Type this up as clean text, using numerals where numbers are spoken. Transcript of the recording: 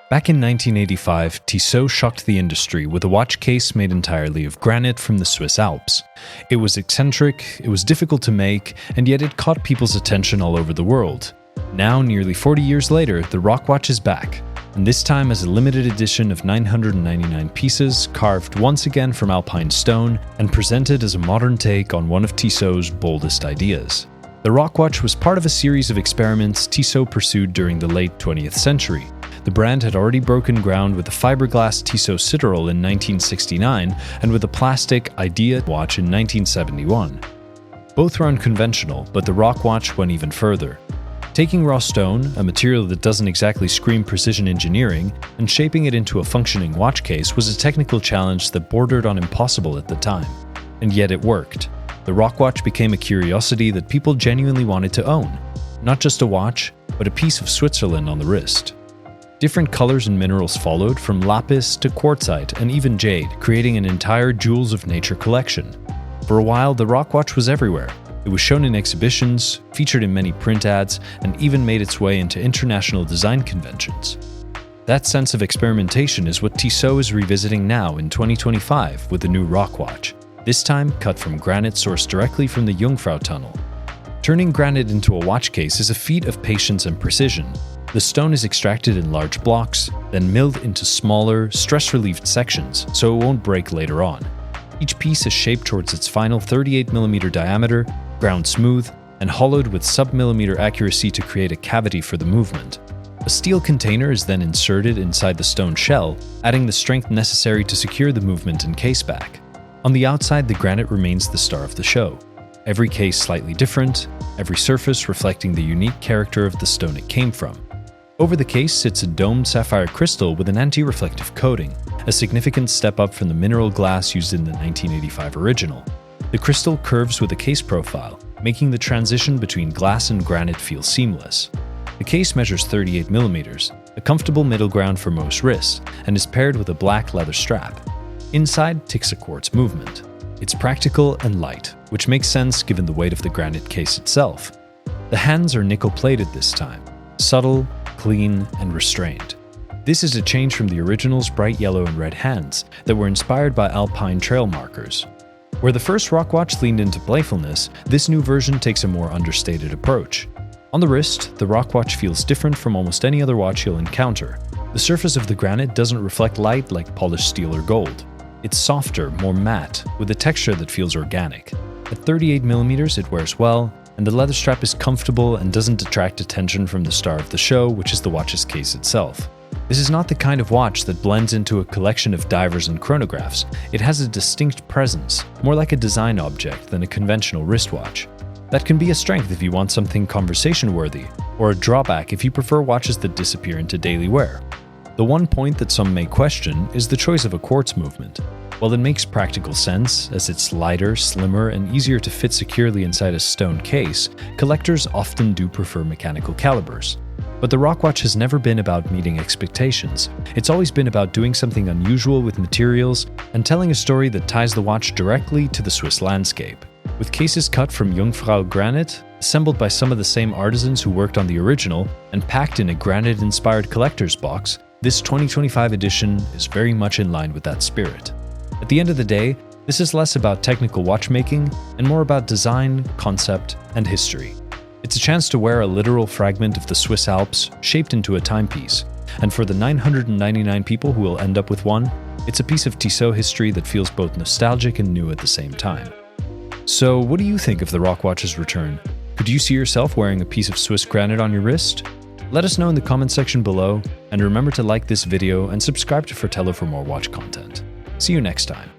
Back in 1985, Tissot shocked the industry with a watch case made entirely of granite from the Swiss Alps. It was eccentric, it was difficult to make, and yet it caught people's attention all over the world. Now, nearly 40 years later, the RockWatch is back, and this time as a limited edition of 999 pieces, carved once again from alpine stone, and presented as a modern take on one of Tissot's boldest ideas. The RockWatch was part of a series of experiments Tissot pursued during the late 20th century. The brand had already broken ground with the fiberglass Tissot Citadel in 1969 and with a plastic Idea watch in 1971. Both were unconventional, but the RockWatch went even further. Taking raw stone, a material that doesn't exactly scream precision engineering, and shaping it into a functioning watch case was a technical challenge that bordered on impossible at the time. And yet it worked. The RockWatch became a curiosity that people genuinely wanted to own. Not just a watch, but a piece of Switzerland on the wrist. Different colors and minerals followed, from lapis to quartzite and even jade, creating an entire Jewels of Nature collection. For a while, the RockWatch was everywhere. It was shown in exhibitions, featured in many print ads, and even made its way into international design conventions. That sense of experimentation is what Tissot is revisiting now in 2025 with the new RockWatch, this time cut from granite sourced directly from the Jungfrau Tunnel. Turning granite into a watch case is a feat of patience and precision. The stone is extracted in large blocks, then milled into smaller, stress-relieved sections so it won't break later on. Each piece is shaped towards its final 38mm diameter, ground smooth, and hollowed with sub-millimeter accuracy to create a cavity for the movement. A steel container is then inserted inside the stone shell, adding the strength necessary to secure the movement and case back. On the outside, the granite remains the star of the show. Every case slightly different, every surface reflecting the unique character of the stone it came from. Over the case sits a domed sapphire crystal with an anti-reflective coating, a significant step up from the mineral glass used in the 1985 original. The crystal curves with a case profile, making the transition between glass and granite feel seamless. The case measures 38mm, a comfortable middle ground for most wrists, and is paired with a black leather strap. Inside ticks a quartz movement. It's practical and light, which makes sense given the weight of the granite case itself. The hands are nickel-plated this time, subtle, clean, and restrained. This is a change from the original's bright yellow and red hands that were inspired by alpine trail markers. Where the first RockWatch leaned into playfulness, this new version takes a more understated approach. On the wrist, the RockWatch feels different from almost any other watch you'll encounter. The surface of the granite doesn't reflect light like polished steel or gold. It's softer, more matte, with a texture that feels organic. At 38mm, it wears well, and the leather strap is comfortable and doesn't detract attention from the star of the show, which is the watch's case itself. This is not the kind of watch that blends into a collection of divers and chronographs. It has a distinct presence, more like a design object than a conventional wristwatch. That can be a strength if you want something conversation-worthy, or a drawback if you prefer watches that disappear into daily wear. The one point that some may question is the choice of a quartz movement. While it makes practical sense, as it's lighter, slimmer, and easier to fit securely inside a stone case, collectors often do prefer mechanical calibers. But the RockWatch has never been about meeting expectations. It's always been about doing something unusual with materials and telling a story that ties the watch directly to the Swiss landscape. With cases cut from Jungfrau granite, assembled by some of the same artisans who worked on the original, and packed in a granite-inspired collector's box, this 2025 edition is very much in line with that spirit. At the end of the day, this is less about technical watchmaking and more about design, concept, and history. It's a chance to wear a literal fragment of the Swiss Alps shaped into a timepiece, and for the 999 people who will end up with one, it's a piece of Tissot history that feels both nostalgic and new at the same time. So what do you think of the RockWatch's return? Could you see yourself wearing a piece of Swiss granite on your wrist? Let us know in the comment section below, and remember to like this video and subscribe to Fratello for more watch content. See you next time.